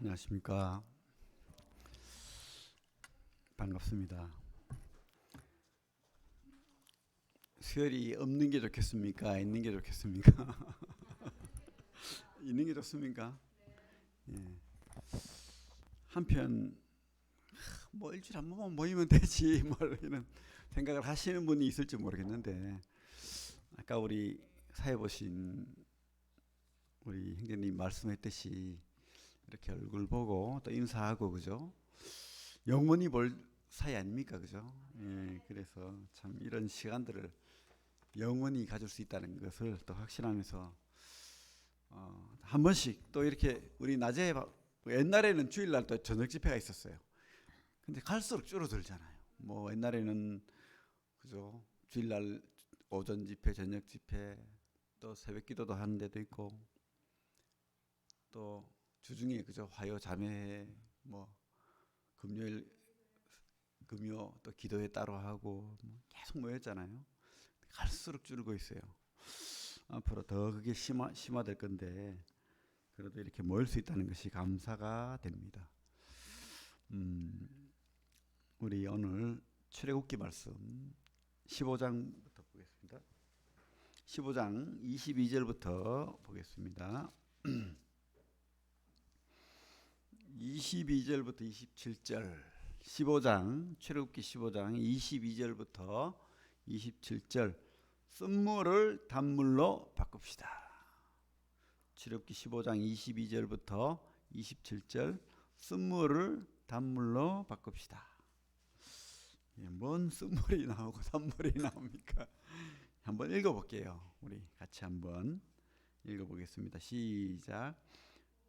안녕하십니까. 반갑습니다. 수혈이 없는 게 좋겠습니까? 있는 게 좋겠습니까? 있는 게 좋습니까? 예. 한편 뭐 일주일에 한 번만 모이면 되지 뭐 이런 생각을 하시는 분이 있을지 모르겠는데, 아까 우리 사회 보신 우리 형제님 말씀했듯이 이렇게 얼굴 보고 또 인사하고, 그죠? 영원히 볼 사이 아닙니까, 그죠? 예, 그래서 참 이런 시간들을 영원히 가질 수 있다는 것을 또 확신하면서 한 번씩 또 이렇게 우리 낮에 옛날에는 주일날 또 저녁 집회가 있었어요. 근데 갈수록 줄어들잖아요. 뭐 옛날에는, 그죠? 주일날 오전 집회, 저녁 집회, 또 새벽 기도도 하는 데도 있고, 또 주중에, 그죠? 화요 자매, 뭐 금요일 금요 또 기도회 따로 하고 뭐 계속 모였잖아요. 갈수록 줄고 있어요. 앞으로 더 그게 심화될 건데, 그래도 이렇게 모일 수 있다는 것이 감사가 됩니다. 우리 오늘 출애굽기 말씀 15장부터 보겠습니다. 15장 22절부터 보겠습니다. 22절부터 27절, 15장 출애굽기 15장 22절부터 27절, 쓴물을 단물로 바꿉시다. 출애굽기 15장 22절부터 27절, 쓴물을 단물로 바꿉시다. 뭔 쓴물이 나오고 단물이 나옵니까? 한번 읽어볼게요. 우리 같이 한번 읽어보겠습니다. 시작.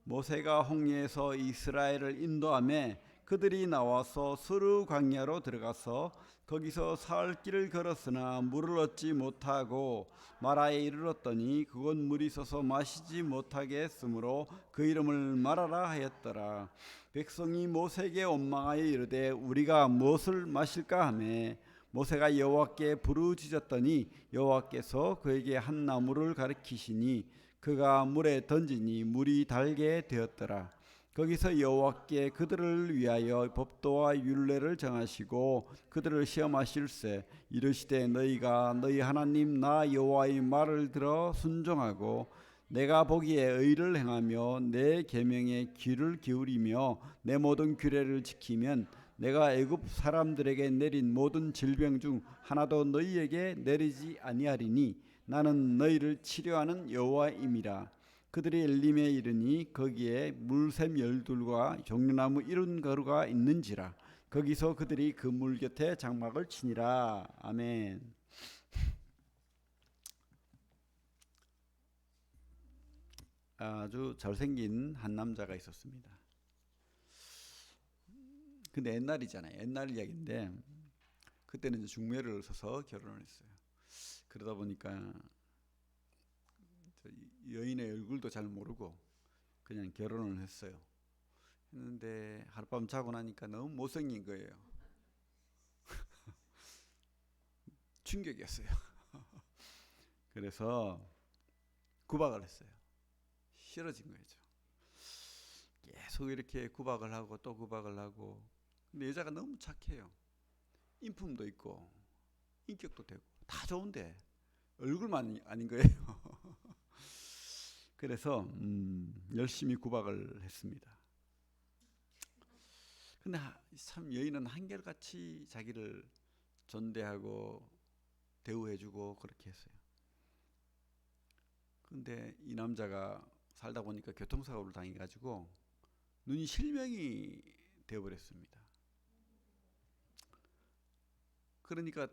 모세가 홍해에서 이스라엘을 인도하며 그들이 나와서 스루 광야로 들어가서 거기서 사흘 길을 걸었으나 물을 얻지 못하고 마라에 이르렀더니 그곳 물이 솟아 마시지 못하게 했으므로 그 이름을 마라라 하였더라. 백성이 모세에게 원망하여 이르되 우리가 무엇을 마실까 하매 모세가 여호와께 부르짖었더니 여호와께서 그에게 한 나무를 가리키시니 그가 물에 던지니 물이 달게 되었더라. 거기서 여호와께 그들을 위하여 법도와 율례를 정하시고 그들을 시험하실세 이르시되 너희가 너희 하나님 나 여호와의 말을 들어 순종하고 내가 보기에 의를 행하며 내 계명에 귀를 기울이며 내 모든 규례를 지키면 내가 애굽 사람들에게 내린 모든 질병 중 하나도 너희에게 내리지 아니하리니 나는 너희를 치료하는 여호와임이라. 그들이 엘림에 이르니 거기에 물샘 12과 종려나무 70그루가 있는지라. 거기서 그들이 그 물 곁에 장막을 치니라. 아멘. 아주 잘생긴 한 남자가 있었습니다. 근데 옛날이잖아요. 옛날 이야기인데 그때는 이제 중매를 서서 결혼을 했어요. 그러다 보니까 여인의 얼굴도 잘 모르고 그냥 결혼을 했어요. 했는데 하룻밤 자고 나니까 너무 못생긴 거예요. 충격이었어요. 그래서 구박을 했어요. 싫어진 거죠. 계속 이렇게 구박을 하고 또 구박을 하고. 근데 여자가 너무 착해요. 인품도 있고 인격도 되고 다 좋은데 얼굴만 아닌 거예요. 그래서 열심히 구박을 했습니다. 근데 참 여인은 한결같이 자기를 존대하고 대우해주고 그렇게 했어요. 근데 이 남자가 살다 보니까 교통사고를 당해가지고 눈이 실명이 되어버렸습니다. 그러니까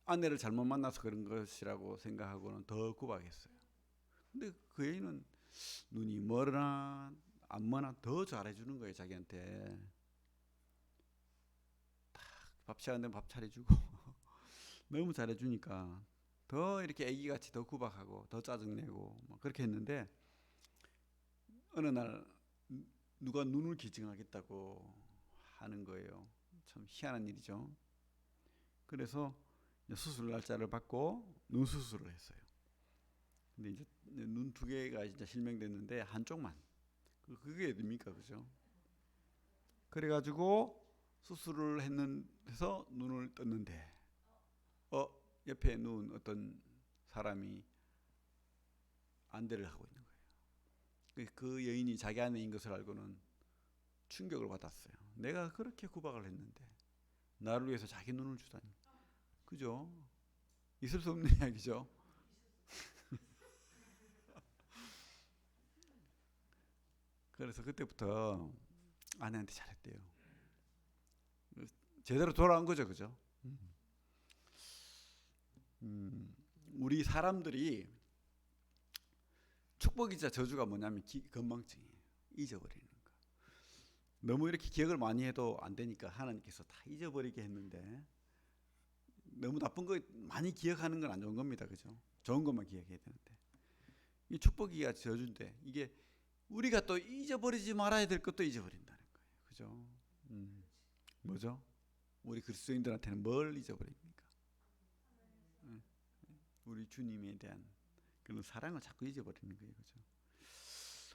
아내를 잘못 만나서 그런 것이라고 생각하고는 더 구박했어요. 근데 그 애인은 눈이 멀으나 안 머나 더 잘해주는 거예요. 자기한테 밥 시간 되면 밥 차려주고 너무 잘해주니까 더 이렇게 애기같이 더 구박하고 더 짜증내고 뭐 그렇게 했는데, 어느 날 누가 눈을 기증하겠다고 하는 거예요. 참 희한한 일이죠. 그래서 수술 날짜를 받고 눈 수술을 했어요. 근데 이제 눈 두 개가 이제 실명됐는데 한쪽만, 그게 어딥니까, 그죠? 그래가지고 수술을 해서 눈을 떴는데 옆에 누운 어떤 사람이 안대를 하고 있는 거예요. 그 여인이 자기 아내인 것을 알고는 충격을 받았어요. 내가 그렇게 구박을 했는데 나를 위해서 자기 눈을 주다니. 그죠? 있을 수 없는 이야기죠. 그래서 그때부터 아내한테 잘했대요. 제대로 돌아온 거죠, 그죠? 우리 사람들이 축복이자 저주가 뭐냐면 건망증이에요. 잊어버리는 거. 너무 이렇게 기억을 많이 해도 안 되니까 하나님께서 다 잊어버리게 했는데 너무 나쁜 거 많이 기억하는 건 안 좋은 겁니다, 그죠? 좋은 것만 기억해야 되는데 이 축복이가 저주인데 이게 우리가 또 잊어버리지 말아야 될 것도 잊어버린다는 거예요, 그죠? 뭐죠? 우리 그리스도인들한테는 뭘 잊어버립니까? 우리 주님에 대한 그런 사랑을 자꾸 잊어버리는 거예요, 그죠?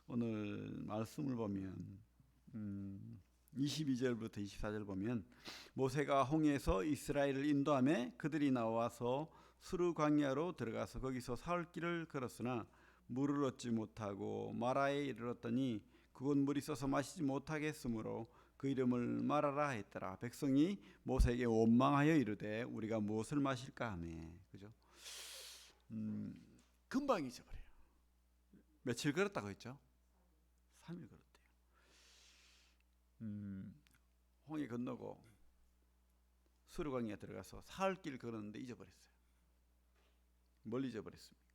오늘 말씀을 보면 22절부터 24절 보면 모세가 홍해에서 이스라엘을 인도하며 그들이 나와서 수르 광야로 들어가서 거기서 사흘 길을 걸었으나 물을 얻지 못하고 마라에 이르렀더니 그곳 물이 써서 마시지 못하게 했으므로 그 이름을 마라라 했더라. 백성이 모세에게 원망하여 이르되 우리가 무엇을 마실까 하매. 그죠? 금방 잊어버려요. 며칠 걸었다고 했죠? 3일 걸었대요. 홍해 건너고 수르광야에 들어가서 사흘 길 걸었는데 잊어버렸어요. 뭘 잊어버렸습니까?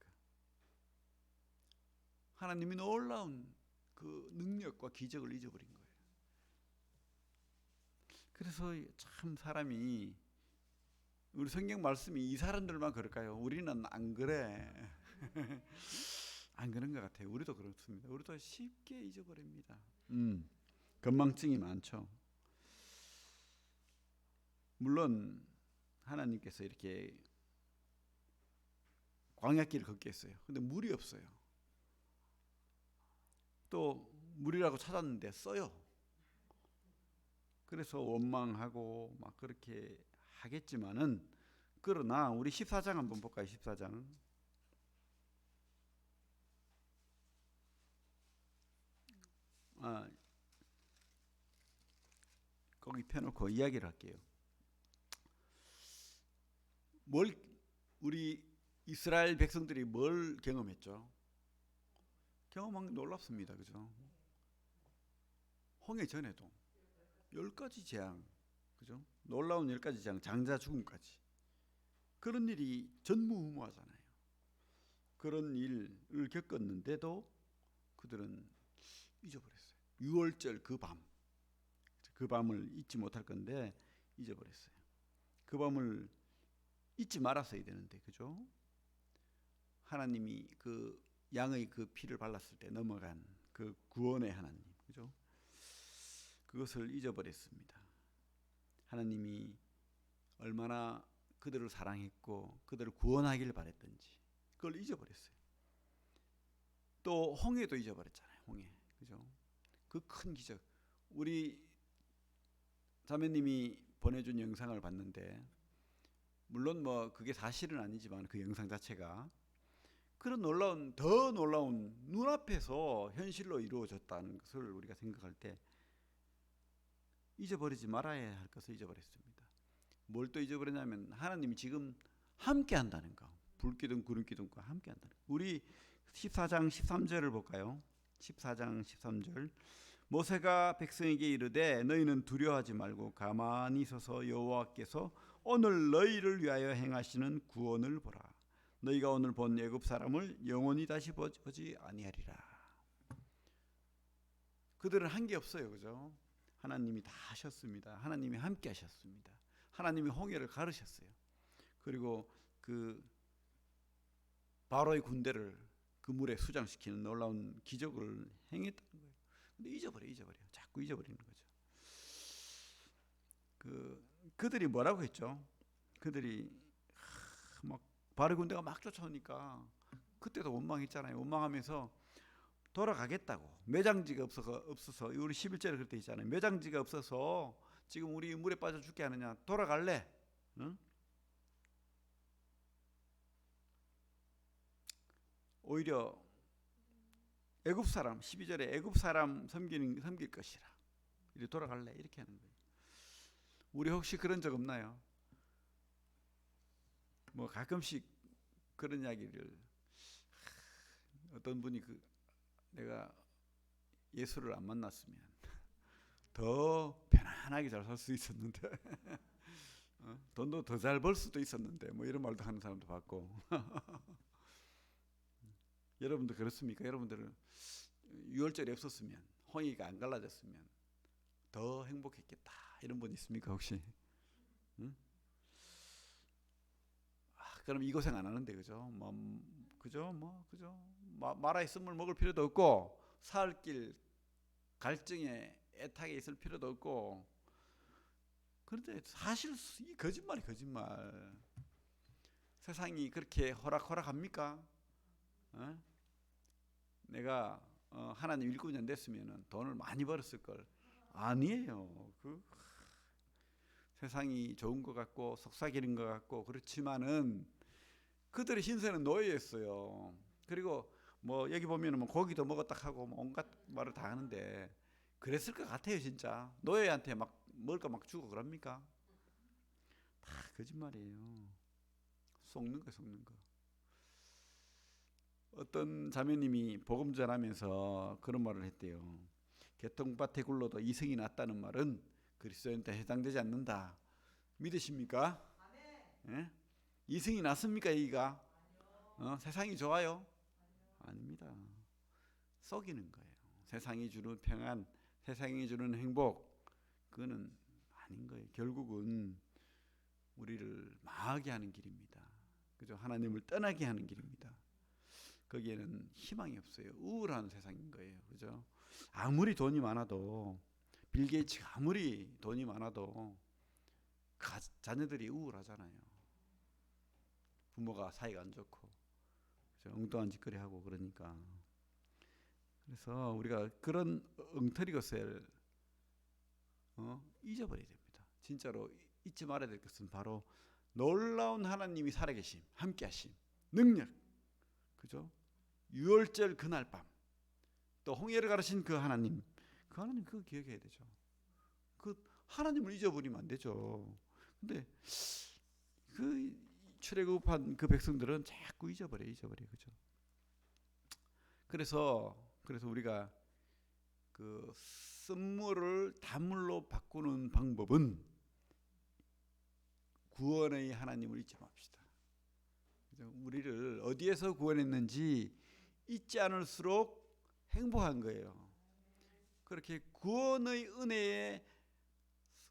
하나님이 놀라운 그 능력과 기적을 잊어버린 거예요. 그래서 참 사람이 우리 성경 말씀이 이 사람들만 그럴까요? 우리는 안 그래. 안 그런 것 같아요. 우리도 그렇습니다. 우리도 쉽게 잊어버립니다. 건망증이 많죠. 물론 하나님께서 이렇게 광야길을 걷게 했어요. 근데 물이 없어요. 또 물이라고 찾았는데 써요. 그래서 원망하고 막 그렇게 하겠지만은 그러나 우리 14장 한번 볼까요? 14장. 거기 펴놓고 이야기를 할게요. 우리 이스라엘 백성들이 뭘 경험했죠? 경험한 게 놀랍습니다. 그죠? 홍해 전에도 10가지 재앙, 그죠? 놀라운 10가지 재앙, 장자 죽음까지. 그런 일이 전무후무하잖아요. 그런 일을 겪었는데도 그들은 잊어버렸어요. 6월절 그 밤을 잊지 못할 건데 잊어버렸어요. 그 밤을 잊지 말았어야 되는데, 그죠? 하나님이 그 양의 그 피를 발랐을 때 넘어간 그 구원의 하나님, 그죠? 그것을 잊어버렸습니다. 하나님이 얼마나 그들을 사랑했고 그들을 구원하기를 바랬던지 그걸 잊어버렸어요. 또 홍해도 잊어버렸잖아요. 홍해, 그죠? 그 큰 기적. 우리 자매님이 보내준 영상을 봤는데 물론 뭐 그게 사실은 아니지만 그 영상 자체가 그런 더 놀라운 눈앞에서 현실로 이루어졌다는 것을 우리가 생각할 때 잊어버리지 말아야 할 것을 잊어버렸습니다. 뭘 또 잊어버렸냐면 하나님이 지금 함께 한다는 거. 불기둥 구름기둥과 함께 한다는 거. 우리 14장 13절을 볼까요? 14장 13절. 모세가 백성에게 이르되 너희는 두려워하지 말고 가만히 서서 여호와께서 오늘 너희를 위하여 행하시는 구원을 보라. 너희가 오늘 본 애굽 사람을 영원히 다시 보지 아니하리라. 그들은 한 게 없어요, 그죠? 하나님이 다 하셨습니다. 하나님이 함께 하셨습니다. 하나님이 홍해를 가르셨어요. 그리고 그 바로의 군대를 그 물에 수장시키는 놀라운 기적을 행했다는 거예요. 근데 잊어버려. 자꾸 잊어버리는 거죠. 그들이 뭐라고 했죠? 그들이 막 바로 군대가 막 쫓아오니까 그때도 원망했잖아요. 원망하면서 돌아가겠다고. 매장지가 없어서 우리 11절에 그렇게 있잖아요. 매장지가 없어서 지금 우리 물에 빠져 죽게 하느냐. 돌아갈래? 응? 오히려 애굽 사람 12절에 애굽 사람 섬길 것이라. 이리 돌아갈래? 이렇게 하는 거예요. 우리 혹시 그런 적 없나요? 뭐 가끔씩 그런 이야기를 어떤 분이 내가 예수를 안 만났으면 더 편안하게 잘 살 수 있었는데 돈도 더 잘 벌 수도 있었는데 뭐 이런 말도 하는 사람도 봤고 여러분도 그렇습니까? 여러분들은 유월절이 없었으면 홍익이가 안 갈라졌으면 더 행복했겠다 이런 분 있습니까 혹시? 응? 그럼 이 고생 안 하는데 그죠? 그죠? 마라에 쓴물 먹을 필요도 없고 사흘 길 갈증에 애타게 있을 필요도 없고. 그런데 사실 이 거짓말. 세상이 그렇게 호락호락합니까? 어? 내가 하나님 일꾼년 됐으면 돈을 많이 벌었을 걸. 아니에요. 세상이 좋은 것 같고 속삭이는 것 같고 그렇지만은 그들의 신세는 노예였어요. 그리고 뭐 여기 보면은 뭐 고기도 먹었다 하고 뭐 온갖 말을 다 하는데 그랬을 것 같아요 진짜. 노예한테 막 먹을 거 막 주고 그럽니까? 다 거짓말이에요. 속는 거. 어떤 자매님이 복음 전하면서 그런 말을 했대요. 개통밭에 굴러도 이승이 났다는 말은 그리스도인한테 해당되지 않는다. 믿으십니까? 예? 이승이 났습니까 이가? 세상이 좋아요? 아닙니다. 속이는 거예요. 세상이 주는 평안, 세상이 주는 행복, 그거는 아닌 거예요. 결국은 우리를 망하게 하는 길입니다. 그죠? 하나님을 떠나게 하는 길입니다. 거기에는 희망이 없어요. 우울한 세상인 거예요. 그죠? 아무리 돈이 많아도 빌 게이츠가 아무리 돈이 많아도 자녀들이 우울하잖아요. 부모가 사이가 안 좋고 그죠? 엉뚱한 짓거리 하고 그러니까. 그래서 우리가 그런 엉터리 것을 잊어버려야 됩니다. 진짜로 잊지 말아야 될 것은 바로 놀라운 하나님이 살아계심, 함께하심, 능력, 그죠? 유월절 그날 밤, 또 홍해를 가르신 그 하나님 그거 기억해야 되죠. 그 하나님을 잊어버리면 안 되죠. 근데 그 출애굽한 그 백성들은 자꾸 잊어버려, 그죠? 그래서 우리가 그 쓴물을 단물로 바꾸는 방법은 구원의 하나님을 잊지 맙시다. 우리를 어디에서 구원했는지 잊지 않을수록 행복한 거예요. 그렇게 구원의 은혜에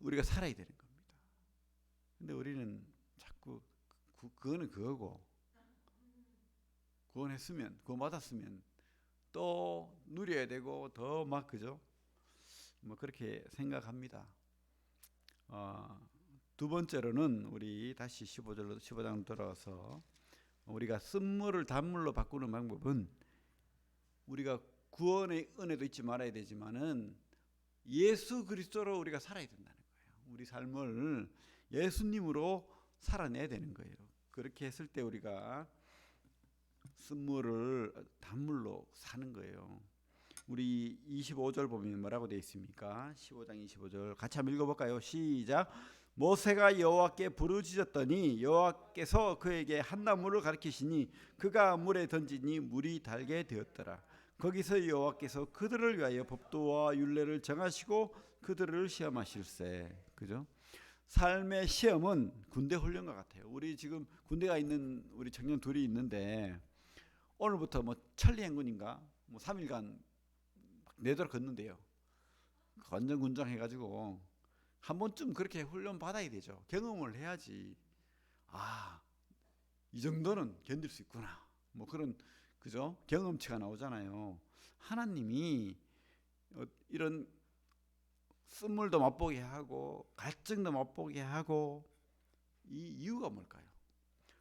우리가 살아야 되는 겁니다. 근데 우리는 자꾸 그거는 그거고 구원 받았으면 또 누려야 되고 더 막 그죠? 뭐 그렇게 생각합니다. 두 번째로는 우리 다시 15장 돌아와서 우리가 쓴물을 단물로 바꾸는 방법은 우리가 구원의 은혜도 잊지 말아야 되지만은 예수 그리스도로 우리가 살아야 된다는 거예요. 우리 삶을 예수님으로 살아내야 되는 거예요. 그렇게 했을 때 우리가 쓴물을 단물로 사는 거예요. 우리 25절 보면 뭐라고 되어 있습니까? 15장 25절 같이 한번 읽어볼까요? 시작. 모세가 여호와께 부르짖었더니 여호와께서 그에게 한 나무를 가리키시니 그가 물에 던지니 물이 달게 되었더라. 거기서 여호와께서 그들을 위하여 법도와 율례를 정하시고 그들을 시험하실세. 그죠? 삶의 시험은 군대 훈련과 같아요. 우리 지금 군대가 있는 우리 청년 둘이 있는데 오늘부터 뭐 천리행군인가 뭐 3일간 내도록 걷는데요. 완전 군장해가지고 한 번쯤 그렇게 훈련 받아야 되죠. 경험을 해야지. 이 정도는 견딜 수 있구나. 뭐 그런 그죠? 경험치가 나오잖아요. 하나님이 이런 쓴물도 맛보게 하고 갈증도 맛보게 하고 이 이유가 뭘까요?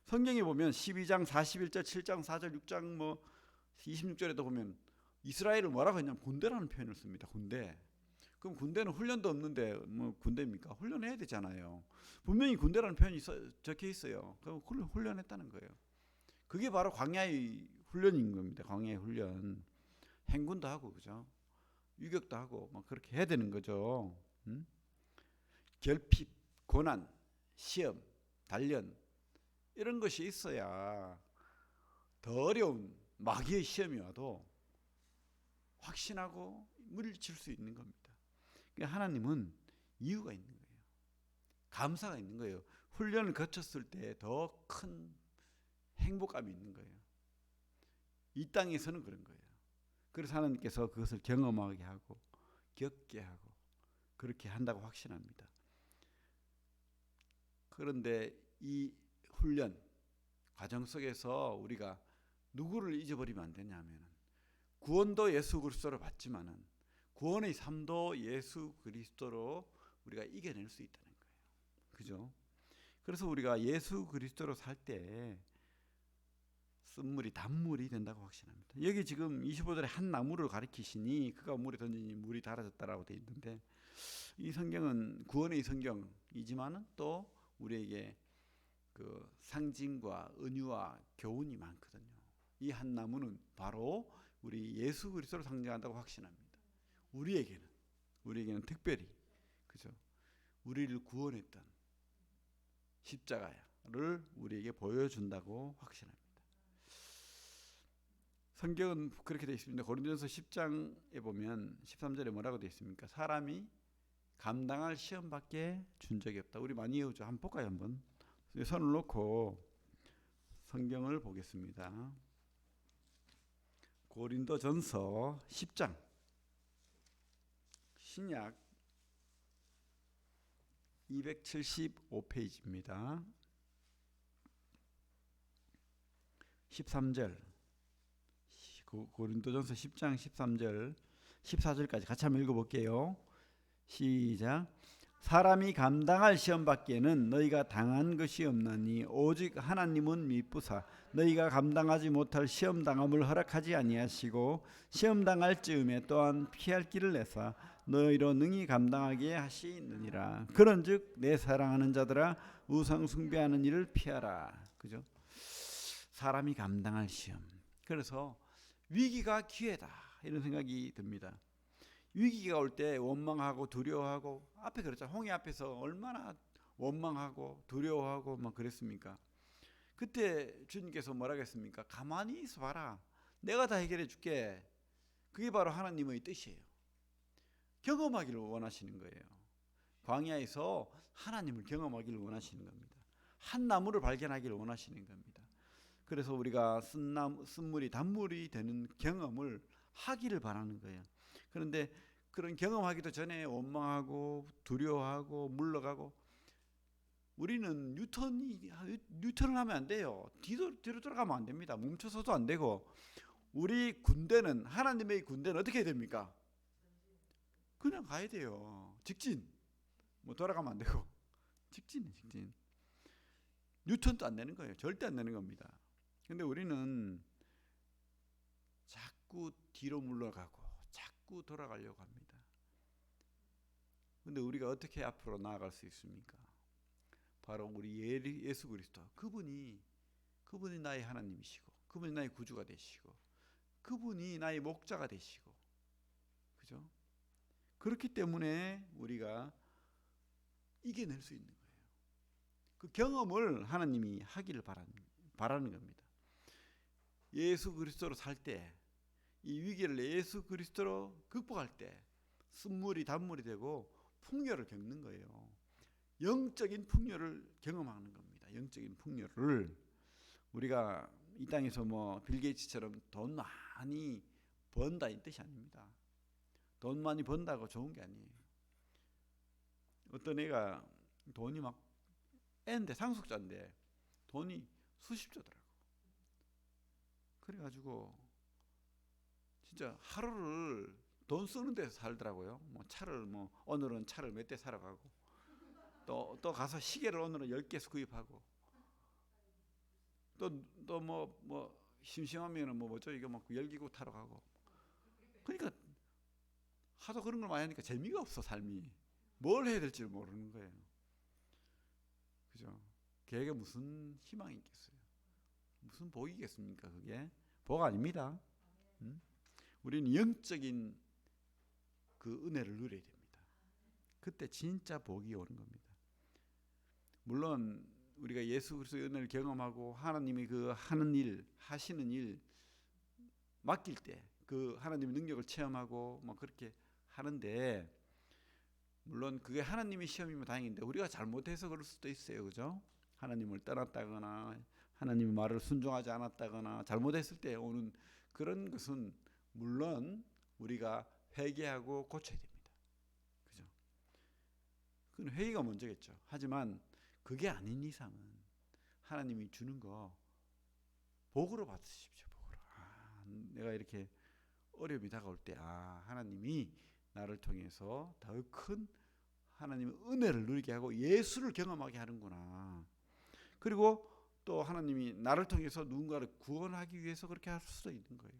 성경에 보면 12장 41절 7장 4절 6장 뭐 26절에도 보면 이스라엘을 뭐라고 했냐면 군대라는 표현을 씁니다. 군대. 그럼 군대는 훈련도 없는데 뭐 군대입니까? 훈련해야 되잖아요. 분명히 군대라는 표현이 적혀 있어요. 그럼 훈련했다는 거예요. 그게 바로 광야의 훈련인 겁니다. 광야의 훈련. 행군도 하고 그죠? 유격도 하고 막 그렇게 해야 되는 거죠. 결핍, 고난, 시험, 단련 이런 것이 있어야 더 어려운 마귀의 시험이 와도 확신하고 물리칠 수 있는 겁니다. 그러니까 하나님은 이유가 있는 거예요. 감사가 있는 거예요. 훈련을 거쳤을 때 더 큰 행복감이 있는 거예요. 이 땅에서는 그런 거예요. 그래서 하나님께서 그것을 경험하게 하고 겪게 하고 그렇게 한다고 확신합니다. 그런데 이 훈련 과정 속에서 우리가 누구를 잊어버리면 안 되냐면 구원도 예수 그리스도로 받지만은 구원의 삶도 예수 그리스도로 우리가 이겨낼 수 있다는 거예요. 그죠? 그래서 우리가 예수 그리스도로 살 때 쓴물이 단물이 된다고 확신합니다. 여기 지금 25절에 한 나무를 가리키시니 그가 물에 던지니 물이 달아졌다라고 되어 있는데 이 성경은 구원의 성경이지만은 또 우리에게 그 상징과 은유와 교훈이 많거든요. 이 한 나무는 바로 우리 예수 그리스도를 상징한다고 확신합니다. 우리에게는 특별히 그죠? 우리를 구원했던 십자가를 우리에게 보여준다고 확신합니다. 성경은 그렇게 되어 있습니다. 고린도전서 10장에 보면 13절에 뭐라고 되어 있습니까? 사람이 감당할 시험밖에 준 적이 없다. 우리 많이 외우죠. 한번 볼까요? 한번 손을 놓고 성경을 보겠습니다. 고린도전서 10장 신약 275페이지입니다. 13절 고린도전서 10장 13절 14절까지 같이 한번 읽어볼게요. 시작. 사람이 감당할 시험밖에는 너희가 당한 것이 없나니 오직 하나님은 미쁘사 너희가 감당하지 못할 시험 당함을 허락하지 아니하시고 시험 당할 즈음에 또한 피할 길을 내사 너희로 능히 감당하게 하시느니라. 그런즉 내 사랑하는 자들아 우상 숭배하는 일을 피하라. 그죠? 사람이 감당할 시험. 그래서 위기가 기회다 이런 생각이 듭니다. 위기가 올 때 원망하고 두려워하고 앞에 그랬잖아요. 홍해 앞에서 얼마나 원망하고 두려워하고 막 그랬습니까? 그때 주님께서 뭐라고 했습니까? 가만히 있어 봐라. 내가 다 해결해 줄게. 그게 바로 하나님의 뜻이에요. 경험하기를 원하시는 거예요. 광야에서 하나님을 경험하기를 원하시는 겁니다. 한 나무를 발견하기를 원하시는 겁니다. 그래서 우리가 쓴물이 단물이 되는 경험을 하기를 바라는 거예요. 그런데 그런 경험하기도 전에 원망하고 두려워하고 물러가고 우리는 뉴턴을 하면 안 돼요. 뒤로 돌아가면 안 됩니다. 멈춰서도 안 되고 우리 군대는 하나님의 군대는 어떻게 해야 됩니까? 그냥 가야 돼요. 직진. 뭐 돌아가면 안 되고 직진. 뉴턴도 안 되는 거예요. 절대 안 되는 겁니다. 근데 우리는 자꾸 뒤로 물러가고 자꾸 돌아가려고 합니다. 근데 우리가 어떻게 앞으로 나아갈 수 있습니까? 바로 우리 예수 그리스도 그분이 나의 하나님이시고 그분이 나의 구주가 되시고 그분이 나의 목자가 되시고 그죠? 그렇기 때문에 우리가 이겨낼 수 있는 거예요. 그 경험을 하나님이 하기를 바라는 겁니다. 예수 그리스도로 살 때 이 위기를 예수 그리스도로 극복할 때 쓴물이 단물이 되고 풍요를 겪는 거예요. 영적인 풍요를 경험하는 겁니다. 영적인 풍요를 우리가 이 땅에서 뭐 빌 게이츠처럼 돈 많이 번다 이 뜻이 아닙니다. 돈 많이 번다고 좋은 게 아니에요. 어떤 애가 돈이 막 애인데 상속자인데 돈이 수십조더라고. 그래가지고 진짜 하루를 돈 쓰는 데서 살더라고요. 뭐 차를 뭐 오늘은 차를 몇 대 사러 가고 또 가서 시계를 오늘은 10개 구입하고 또 뭐 심심하면은 뭐죠 이거 막 열기구 타러 가고 그러니까 하도 그런 걸 많이 하니까 재미가 없어. 삶이 뭘 해야 될지 모르는 거예요. 그죠? 걔에게 무슨 희망이 있겠어요? 무슨 복이겠습니까? 그게 복 아닙니다. 우리는 영적인 그 은혜를 누려야 됩니다. 그때 진짜 복이 오는 겁니다. 물론 우리가 예수 그리스도의 은혜를 경험하고 하나님이 그 하는 일, 하시는 일 맡길 때 그 하나님의 능력을 체험하고 뭐 그렇게 하는데, 물론 그게 하나님의 시험이면 다행인데 우리가 잘못해서 그럴 수도 있어요. 그죠? 하나님을 떠났다거나 하나님의 말을 순종하지 않았다거나 잘못했을 때 오는 그런 것은 물론 우리가 회개하고 고쳐야 됩니다. 그죠? 그건 회개가 먼저겠죠. 하지만 그게 아닌 이상은 하나님이 주는 거 복으로 받으십시오. 복으로. 내가 이렇게 어려움이 다가올 때 하나님이 나를 통해서 더 큰 하나님의 은혜를 누리게 하고 예수를 경험하게 하는구나. 그리고 또 하나님이 나를 통해서 누군가를 구원하기 위해서 그렇게 할 수도 있는 거예요.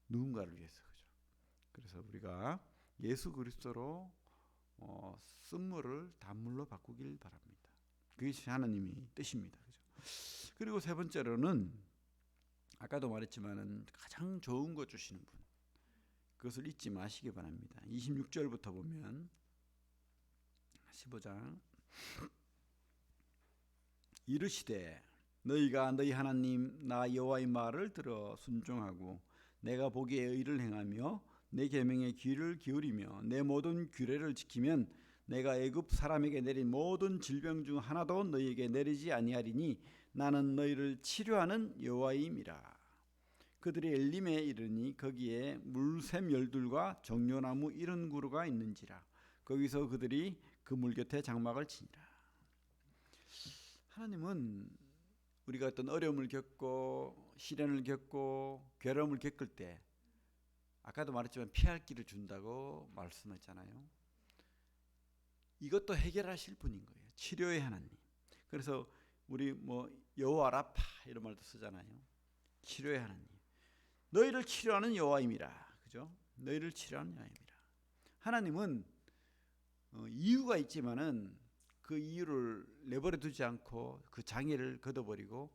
누군가를 위해서. 그죠? 그래서 우리가 예수 그리스도로 쓴물을 단물로 바꾸길 바랍니다. 그것이 하나님의 뜻입니다. 그죠? 그리고 세 번째로는 아까도 말했지만은 가장 좋은 거 주시는 분, 그것을 잊지 마시기 바랍니다. 26절부터 보면 15장 이르시되 너희가 너희 하나님 나 여호와의 말을 들어 순종하고 내가 보기에 의를 행하며 내 계명에 귀를 기울이며 내 모든 규례를 지키면 내가 애굽 사람에게 내린 모든 질병 중 하나도 너희에게 내리지 아니하리니 나는 너희를 치료하는 여호와임이라. 그들이 엘림에 이르니 거기에 물샘 열둘과 정료나무 70그루가 있는지라. 거기서 그들이 그 물 곁에 장막을 치니라. 하나님은 우리가 어떤 어려움을 겪고 시련을 겪고 괴로움을 겪을 때 아까도 말했지만 피할 길을 준다고 말씀했잖아요. 이것도 해결하실 분인 거예요. 치료의 하나님. 그래서 우리 뭐 여호와 라파 이런 말도 쓰잖아요. 치료의 하나님. 너희를 치료하는 여호와임이라. 그죠? 너희를 치료하는 여호와임이라. 하나님은 이유가 있지만은 그 이유를 내버려 두지 않고 그 장애를 걷어버리고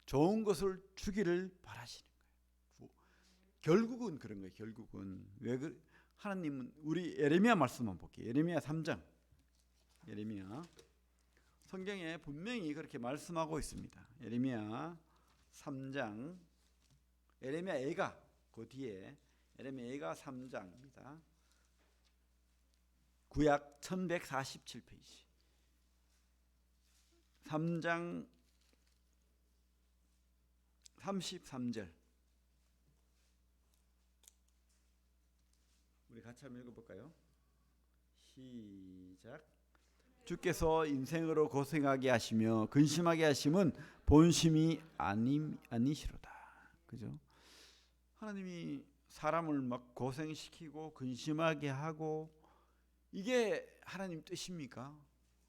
좋은 것을 주기를 바라시는 거예요. 결국은 그런 거예요. 결국은 왜 하나님은 우리 예레미야 말씀만 볼게요. 예레미야 3장. 예레미야 성경에 분명히 그렇게 말씀하고 있습니다. 예레미야 3장. 예레미야 애가 그 뒤에 예레미야 애가 3장입니다. 구약 1147페이지 3장 33절 우리 같이 한번 읽어볼까요? 시작. 주께서 인생으로 고생하게 하시며 근심하게 하심은 본심이 아니시로다. 그죠? 하나님이 사람을 막 고생시키고 근심하게 하고 이게 하나님 뜻입니까?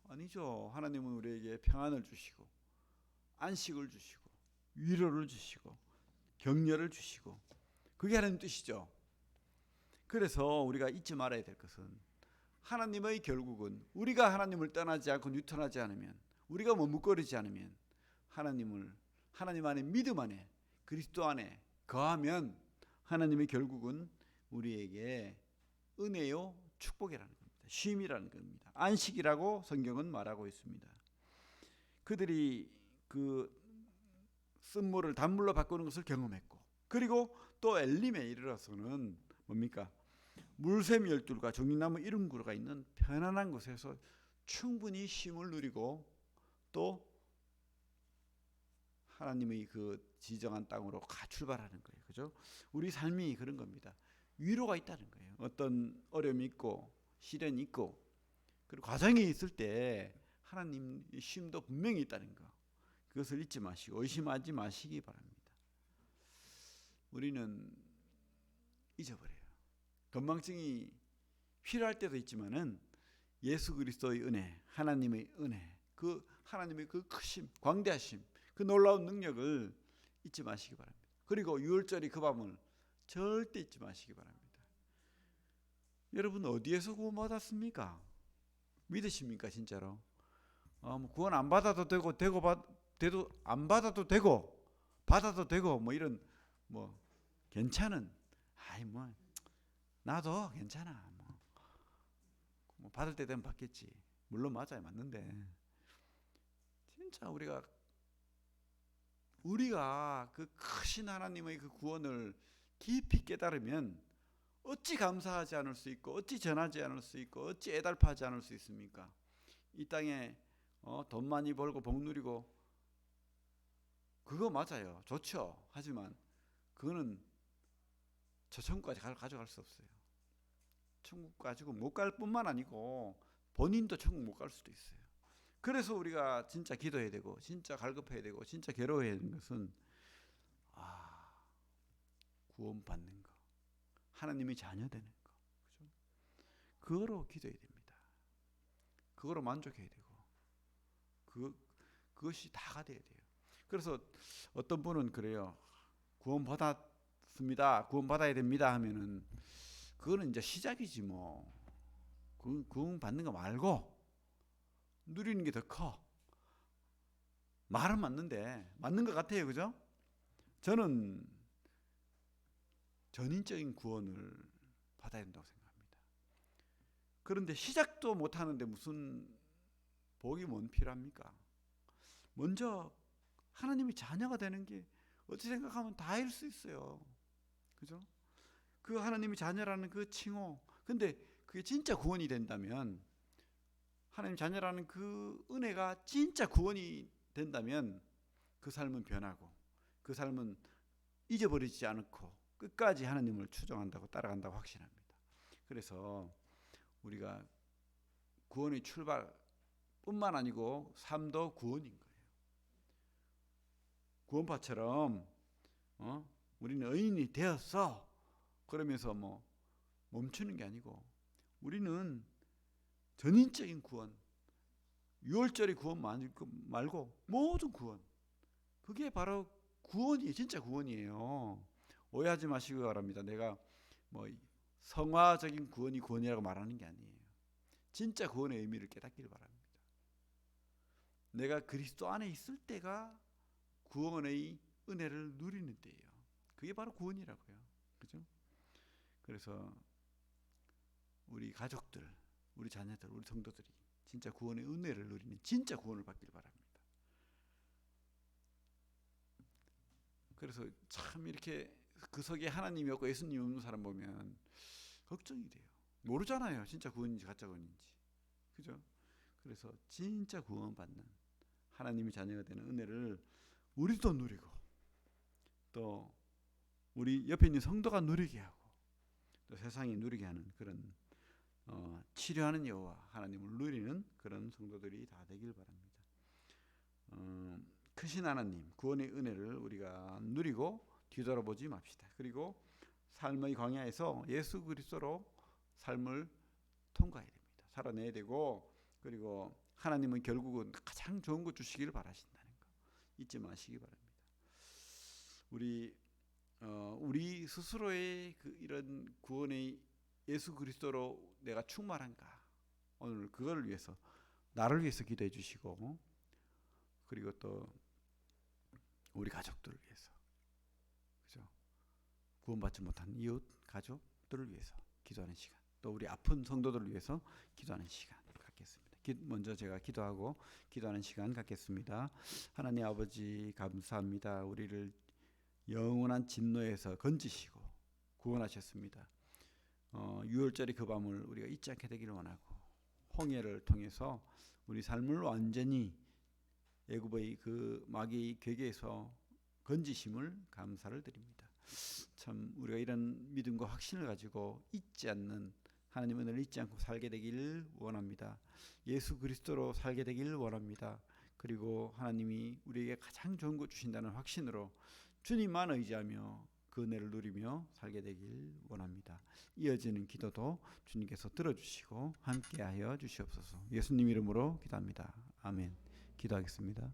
아니죠. 하나님은 우리에게 평안을 주시고 안식을 주시고 위로를 주시고 격려를 주시고 그게 하나님 뜻이죠. 그래서 우리가 잊지 말아야 될 것은 하나님의 결국은 우리가 하나님을 떠나지 않고 유턴하지 않으면 우리가 머뭇거리지 않으면 하나님 안에 믿음 안에 그리스도 안에 거하면 하나님의 결국은 우리에게 은혜요 축복이라는 겁니다. 쉼이라는 겁니다. 안식이라고 성경은 말하고 있습니다. 그들이 그 쓴물을 단물로 바꾸는 것을 경험했고 그리고 또 엘림에 이르러서는 뭡니까? 물샘 12과 정류나무 70그루가 있는 편안한 곳에서 충분히 쉼을 누리고 또 하나님의 그 지정한 땅으로 출발하는 거예요. 그죠? 우리 삶이 그런 겁니다. 위로가 있다는 거예요. 어떤 어려움이 있고 시련이 있고 그리고 과정이 있을 때 하나님 쉼도 분명히 있다는 거. 그것을 잊지 마시고 의심하지 마시기 바랍니다. 우리는 잊어버려요. 건망증이 필요할 때도 있지만은 예수 그리스도의 은혜, 하나님의 은혜, 그 하나님의 그 크심, 광대하심, 그 놀라운 능력을 잊지 마시기 바랍니다. 그리고 유월절이 그 밤을 절대 잊지 마시기 바랍니다. 여러분 어디에서 구원받았습니까? 믿으십니까 진짜로? 뭐 구원 안 받아도 되고 돼도 안 받아도 되고 받아도 되고 뭐 이런 뭐 괜찮은 뭐 나도 괜찮아 뭐 받을 때 되면 받겠지. 물론 맞아요, 맞는데 진짜 우리가 그 크신 하나님의 그 구원을 깊이 깨달으면 어찌 감사하지 않을 수 있고 어찌 전하지 않을 수 있고 어찌 애달파하지 않을 수 있습니까? 이 땅에 돈 많이 벌고 복 누리고 그거 맞아요, 좋죠. 하지만 그거는 저 천국까지 가져갈 수 없어요. 천국 가지고 못 갈 뿐만 아니고 본인도 천국 못 갈 수도 있어요. 그래서 우리가 진짜 기도해야 되고 진짜 갈급해야 되고 진짜 괴로워해야 되는 것은 구원받는 거, 하나님의 자녀 되는 거, 그죠? 그거로 기도해야 됩니다. 그거로 만족해야 되고 그것이 다가 돼야 돼요. 그래서 어떤 분은 그래요. 구원받았습니다, 구원받아야 됩니다 하면은 그거는 이제 시작이지 뭐. 구원 받는 거 말고 누리는 게 더 커. 말은 맞는데 맞는 것 같아요, 그죠? 저는 전인적인 구원을 받아야 된다고 생각합니다. 그런데 시작도 못 하는데 무슨 복이 뭔 필요합니까? 먼저 하나님의 자녀가 되는 게 어찌 생각하면 다일 수 있어요, 그죠? 그 하나님의 자녀라는 그 칭호, 근데 그게 진짜 구원이 된다면, 하나님 자녀라는 그 은혜가 진짜 구원이 된다면 그 삶은 변하고 그 삶은 잊어버리지 않고 끝까지 하나님을 추종한다고 따라간다고 확신합니다. 그래서 우리가 구원의 출발뿐만 아니고 삶도 구원인 거예요. 구원파처럼 우리는 의인이 되었어 그러면서 뭐 멈추는 게 아니고 우리는 전인적인 구원, 6월절의 구원 말고 모든 구원, 그게 바로 구원이에요. 진짜 구원이에요. 오해하지 마시기 바랍니다. 내가 뭐 성화적인 구원이 구원이라고 말하는 게 아니에요. 진짜 구원의 의미를 깨닫기를 바랍니다. 내가 그리스도 안에 있을 때가 구원의 은혜를 누리는 때예요. 그게 바로 구원이라고요. 그죠? 그래서 우리 가족들, 우리 자녀들, 우리 성도들이 진짜 구원의 은혜를 누리는 진짜 구원을 받길 바랍니다. 그래서 참 이렇게 그 속에 하나님이 없고 예수님이 없는 사람 보면 걱정이 돼요. 모르잖아요, 진짜 구원인지 가짜 구원인지. 그죠? 그래서 진짜 구원받는 하나님의 자녀가 되는 은혜를 우리도 누리고 또 우리 옆에 있는 성도가 누리게 하고 또 세상이 누리게 하는 그런 치료하는 여호와 하나님을 누리는 그런 성도들이 다 되길 바랍니다. 크신 하나님 구원의 은혜를 우리가 누리고 뒤돌아보지 맙시다. 그리고 삶의 광야에서 예수 그리스도로 삶을 통과해야 됩니다. 살아내야 되고, 그리고 하나님은 결국은 가장 좋은 것 주시기를 바라신다는 거 잊지 마시기 바랍니다. 우리 스스로의 이런 구원의 예수 그리스도로 내가 충만한가, 오늘 그걸 위해서 나를 위해서 기도해 주시고, 그리고 또 우리 가족들을 위해서, 그죠? 구원받지 못한 이웃 가족들을 위해서 기도하는 시간, 또 우리 아픈 성도들을 위해서 기도하는 시간 갖겠습니다. 먼저 제가 기도하고 기도하는 시간 갖겠습니다. 하나님 아버지 감사합니다. 우리를 영원한 진노에서 건지시고 구원하셨습니다. 6월절의 그 밤을 우리가 잊지 않게 되기를 원하고, 홍해를 통해서 우리 삶을 완전히 애굽의 그 마귀의 괴계에서 건지심을 감사를 드립니다. 참 우리가 이런 믿음과 확신을 가지고 잊지 않는 하나님의 은혜를 잊지 않고 살게 되기를 원합니다. 예수 그리스도로 살게 되기를 원합니다. 그리고 하나님이 우리에게 가장 좋은 것 주신다는 확신으로 주님만 의지하며 그 은혜를 누리며 살게 되길 원합니다. 이어지는 기도도 주님께서 들어주시고 함께하여 주시옵소서. 예수님 이름으로 기도합니다. 아멘. 기도하겠습니다.